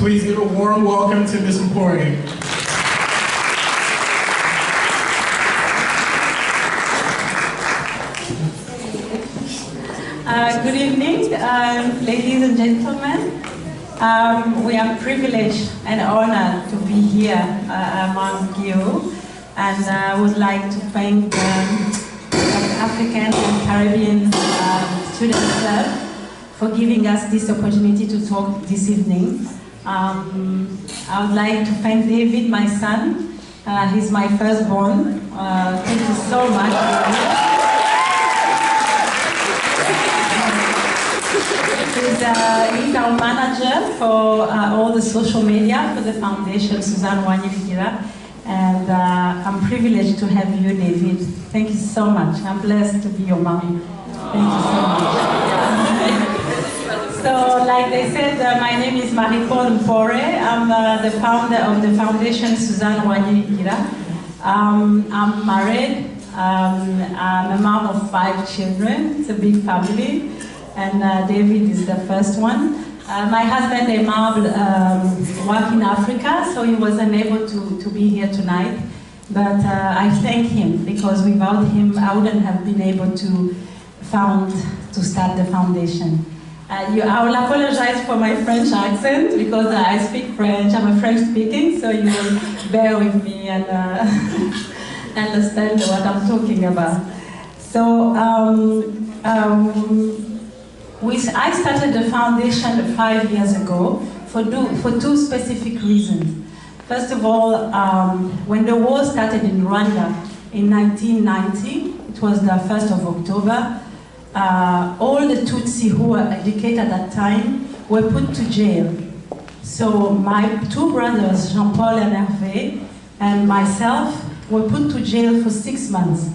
Please give a warm welcome to Ms. Mpore. Good evening, ladies and gentlemen. We are privileged and honored to be here among you, and I would like to thank the African and Caribbean Student Club for giving us this opportunity to talk this evening. I would like to thank David, my son. He's my firstborn. Thank you so much. He's our manager for all the social media for the Foundation Suzanne Uwanyiligira, and I'm privileged to have you, David. Thank you so much. I'm blessed to be your mom. Thank you so much. So, like they said, my name is Marie-Paule Mpore. I'm the founder of the Foundation Suzanne Uwanyiligira. I'm married. I'm a mom of 5 children. It's a big family. And David is the first one. My husband, Aimable, works in Africa, so he was unable to be here tonight. But I thank him, because without him, I wouldn't have been able to start the foundation. I will apologize for my French accent, because I speak French. I'm a French speaking, so you will bear with me and understand what I'm talking about. So, I started the foundation 5 years ago for 2 specific reasons. First of all, when the war started in Rwanda in 1990, it was the 1st of October, all the Tutsi who were educated at that time were put to jail. So my 2 brothers, Jean-Paul and Hervé, and myself were put to jail for 6 months,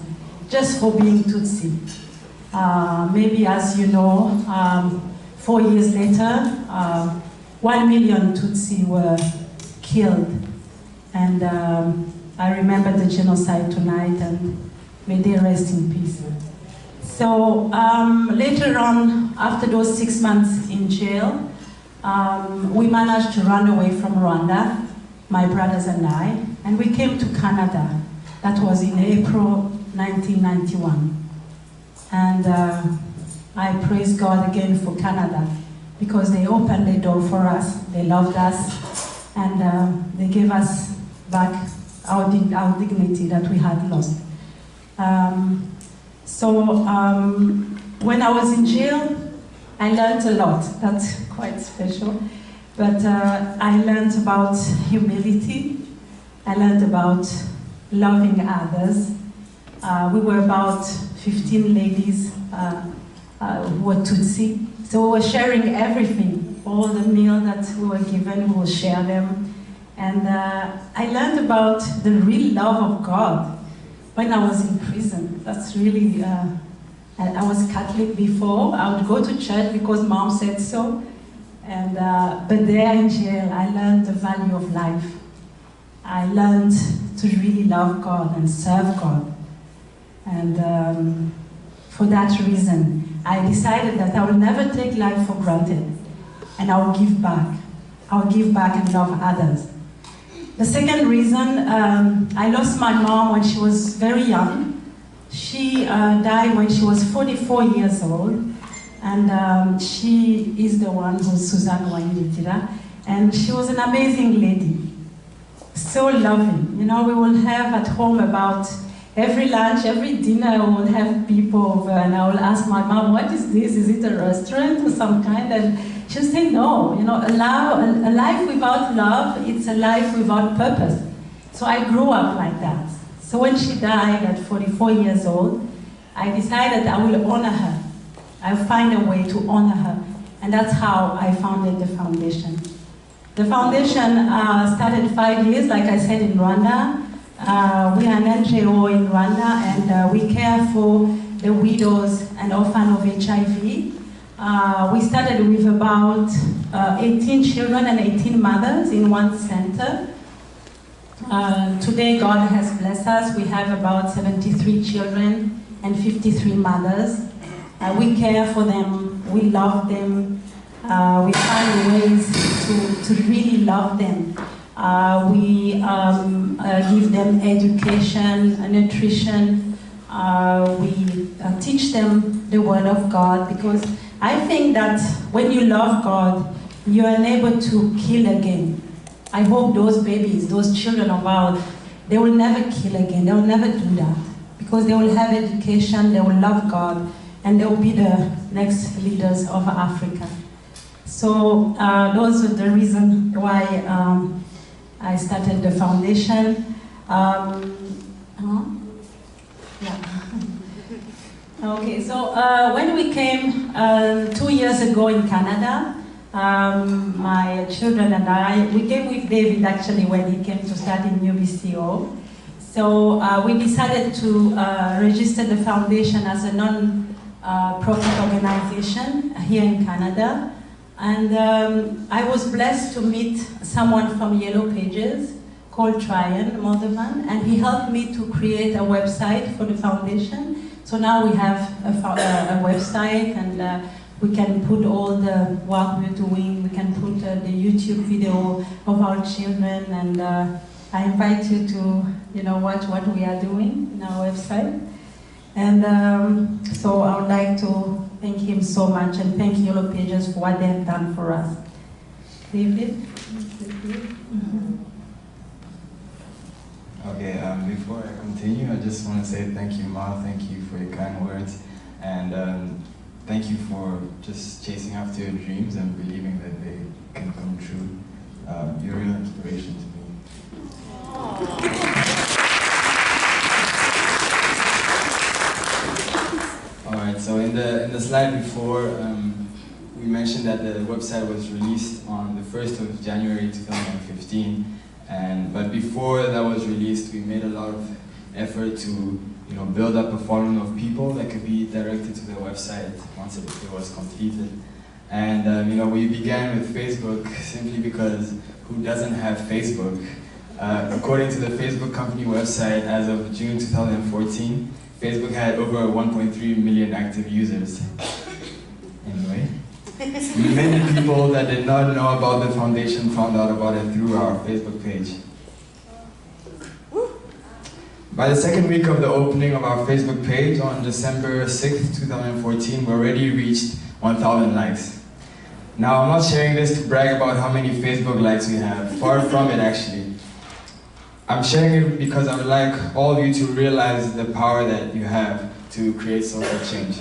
just for being Tutsi. Maybe, as you know, 4 years later, 1 million Tutsi were killed. And I remember the genocide tonight, and may they rest in peace. So later on, after those 6 months in jail, we managed to run away from Rwanda, my brothers and I, and we came to Canada. That was in April 1991. And I praise God again for Canada, because they opened the door for us, they loved us, and they gave us back our dignity that we had lost. When I was in jail, I learned a lot. That's quite special. But I learned about humility. I learned about loving others. We were about 15 ladies who were Tutsi. So we were sharing everything. All the meals that we were given, we would share them. And I learned about the real love of God when I was in prison. That's really, I was Catholic before. I would go to church because Mom said so. And, but there in jail, I learned the value of life. I learned to really love God and serve God. And for that reason, I decided that I will never take life for granted, and I will give back. I will give back and love others. The second reason, I lost my mom when she was very young. She died when she was 44 years old, and she is the one who's Suzanne Uwanyiligira, and she was an amazing lady, so loving. You know, we will have at home about every lunch, every dinner, we will have people over, and I will ask my mom, what is this? Is it a restaurant or some kind? And she'll say, no, you know, a life without love, it's a life without purpose. So I grew up like that. So when she died at 44 years old, I decided I will honor her. I'll find a way to honor her. And that's how I founded the foundation. The foundation started 5 years, like I said, in Rwanda. We are an NGO in Rwanda, and we care for the widows and orphans of HIV. We started with about 18 children and 18 mothers in one center. Today, God has blessed us. We have about 73 children and 53 mothers. We care for them, we love them, we find ways to really love them. We give them education, nutrition. We teach them the Word of God, because I think that when you love God, you are able to kill again. I hope those babies, those children of ours, they will never kill again. They will never do that, because they will have education, they will love God, and they will be the next leaders of Africa. So those are the reasons why I started the foundation. Okay, so when we came 2 years ago in Canada, my children and I, we came with David actually when he came to study in UBCO. So we decided to register the foundation as a non-profit organization here in Canada. And I was blessed to meet someone from Yellow Pages called Tryon Moldovan, and he helped me to create a website for the foundation. So now we have a website, and we can put all the work we're doing. We can put the YouTube video of our children, and I invite you to watch what we are doing in our website. And so I would like to thank him so much, and thank Yellow Pages for what they have done for us. David? Okay, before I continue, I just want to say thank you, Ma. Thank you for your kind words, and thank you for just chasing after your dreams and believing that they can come true. You're a real inspiration to me. All right. So in the slide before, we mentioned that the website was released on the 1st of January 2015. But before that was released, we made a lot of effort to build up a following of people that could be directed to the website once it was completed. And we began with Facebook simply because who doesn't have Facebook? According to the Facebook company website, as of June 2014, Facebook had over 1.3 million active users. Anyway. Many people that did not know about the foundation found out about it through our Facebook page. By the second week of the opening of our Facebook page on December 6th, 2014, we already reached 1,000 likes. Now, I'm not sharing this to brag about how many Facebook likes we have. Far from it, actually. I'm sharing it because I would like all of you to realize the power that you have to create social change.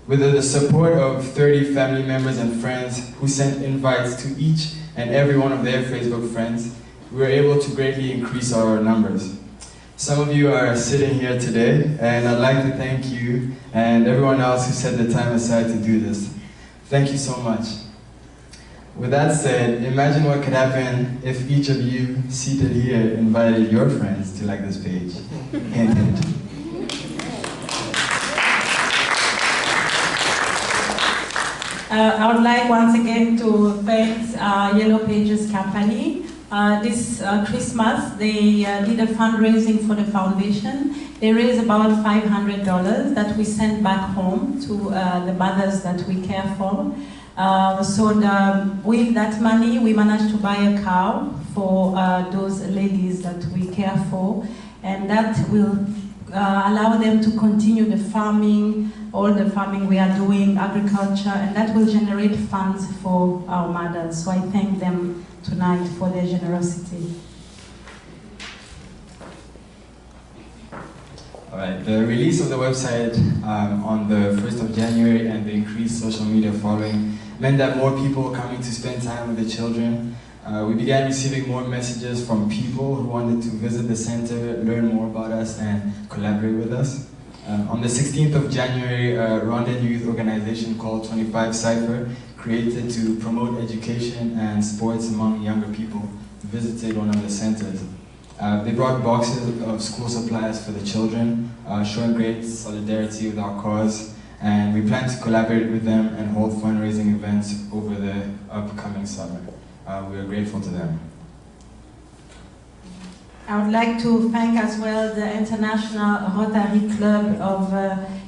With the support of 30 family members and friends who sent invites to each and every one of their Facebook friends, we were able to greatly increase our numbers. Some of you are sitting here today, and I'd like to thank you and everyone else who set the time aside to do this. Thank you so much. With that said, imagine what could happen if each of you seated here invited your friends to like this page. Hint, hint. I would like once again to thank Yellow Pages company. This Christmas, they did a fundraising for the foundation. They raised about $500 that we sent back home to the mothers that we care for. With that money, we managed to buy a cow for those ladies that we care for, and that will allow them to continue the farming, all the farming we are doing, agriculture, and that will generate funds for our mothers. So I thank them tonight for their generosity. All right, the release of the website on the 1st of January and the increased social media following meant that more people were coming to spend time with the children. We began receiving more messages from people who wanted to visit the center, learn more about us, and collaborate with us. On the 16th of January, a Rwandan youth organization called 25 Cypher, created to promote education and sports among younger people, visited one of the centers. They brought boxes of school supplies for the children, showing great solidarity with our cause, and we plan to collaborate with them and hold fundraising events over the upcoming summer. We are grateful to them. I would like to thank as well the International Rotary Club of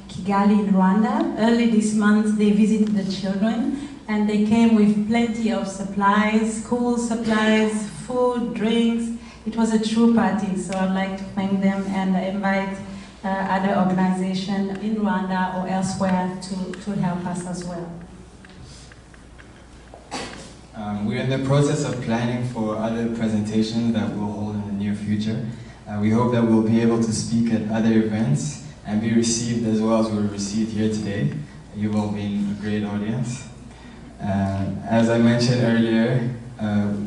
Kigali in Rwanda. Early this month, they visited the children and they came with plenty of supplies, school supplies, food, drinks. It was a true party, so I'd like to thank them and invite other organizations in Rwanda or elsewhere to help us as well. We're in the process of planning for other presentations that we'll hold in the near future. We hope that we'll be able to speak at other events and be received as well as we were received here today. You've all been a great audience. As I mentioned earlier,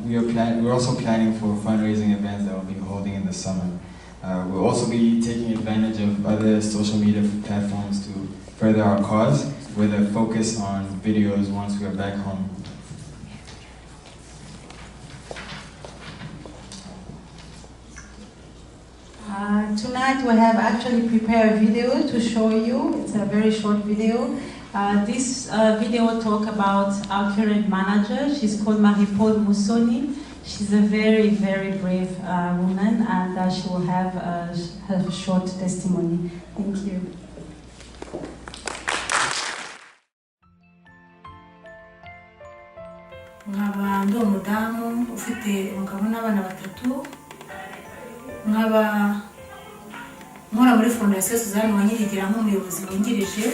we're also planning for fundraising events that we'll be holding in the summer. We'll also be taking advantage of other social media platforms to further our cause with a focus on videos once we are back home. Tonight we have actually prepared a video to show you. It's a very short video. This video talk about our current manager. She's called Marie-Paule Mpore. She's a very, very brave woman, and she will have her short testimony. Thank you. nkaba ndi umudamu ufite umugabo n'abana batatu, nkaba nkora muri Foundation Suzanne Uwanyiligira nk'umuyobozi wungirije.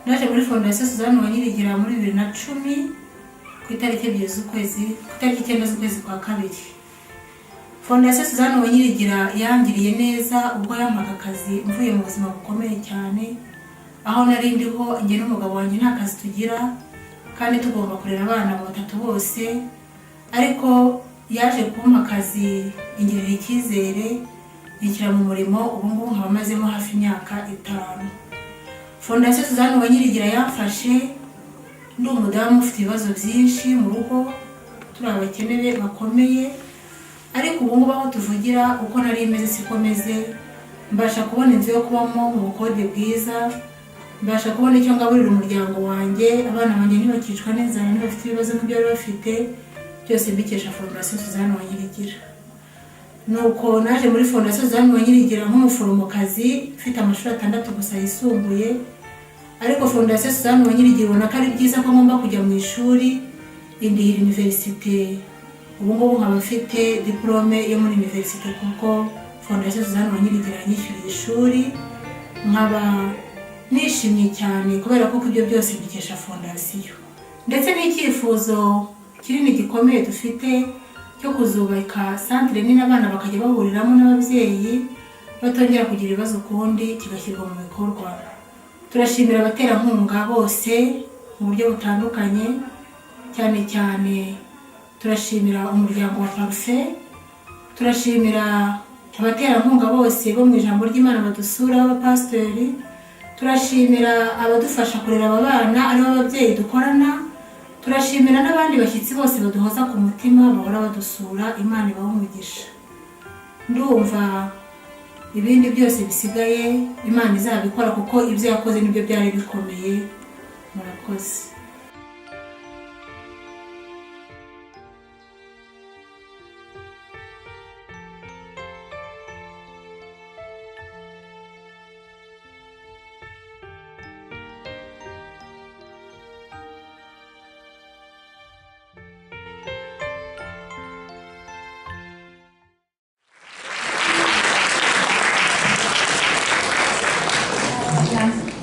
Naje muri Foundation Suzanne Uwanyiligira muri 2010 ku itariki 9 z'ukwezi kwa kabiri. Foundation Suzanne Uwanyiligira yangiriye neza ubwo yampaga akazi mvuye mu buzima bukomeye cyane, aho nari ndiho njye n'umugabo wanjye nta kazi tugira kandi tugomba kurera abana batatu bose, ariko yaje kumpa akazi ingirira icyizere nikira mu murimo. Ubu ngubu nkaba mazemo hafi imyaka 5. Foundation Suzanne Uwanyiligira yamfashe ndi umudamu ufite ibibazo byinshi mu rugo, turi abakene bakomeye, ariko ubu ngubu aho tuvugira uko nari meze siko meze. Mbasha kubona inzu yo kubamo mu bukode bwiza, mbasha kubona icyo ngaburira umuryango wanjye, abana banjye ntibakicwa n'inzara, ntibafite ibibazo nk'ibyo bari bafite, byose mbikesha Foundation Suzanne Uwanyiligira. Nuko naje muri Foundation Suzanne Uwanyiligira nk'umuforomokazi ufite amashuri 6 gusa yisumbuye, ariko Foundation Suzanne Uwanyiligira ubona ko ari byiza ko ngomba kujya mu ishuri indihira universite. Ubu ngubu nkaba mfite diplome yo muri universite kuko Foundation Suzanne Uwanyiligira yanyishyuriye ishuri. Nkaba nishimye cyane kubera ko ibyo byose bikesha fondasiyo, ndetse n'icyifuzo kinini gikomeye dufite cyo kuzubaka centre nini abana bakajya bahuriramo n'ababyeyi batongera kugira ibibazo kundi kigashyirwa mu bikorwa. Turashimira abaterankunga bose mu buryo butandukanye, cyane cyane turashimira umuryango wa Parfait, turashimira abaterankunga bose bo mu ijambo ry'Imana badusura, abapasiteri, turashimira abadufasha kurera aba bana ari ababyeyi dukorana, turashimira n'abandi bashyitsi bose baduhoza ku mutima bahora badusura. Imana ibahe umugisha. Ndumva ibindi byose bisigaye Imana izabikora kuko ibyo yakoze nibyo byari bikomeye. Murakoze.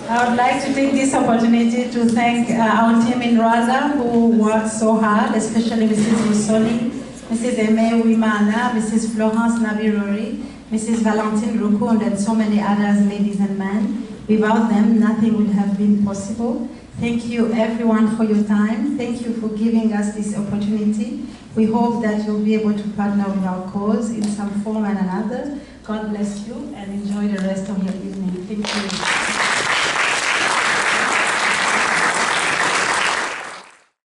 I would like to take this opportunity to thank our team in Rwanda who worked so hard, especially Mrs. Musoni, Mrs. Aime Wimana, Mrs. Florence Nabirori, Mrs. Valentine Rukund, and so many others, ladies and men. Without them, nothing would have been possible. Thank you everyone for your time. Thank you for giving us this opportunity. We hope that you'll be able to partner with our cause in some form and another. God bless you and enjoy the rest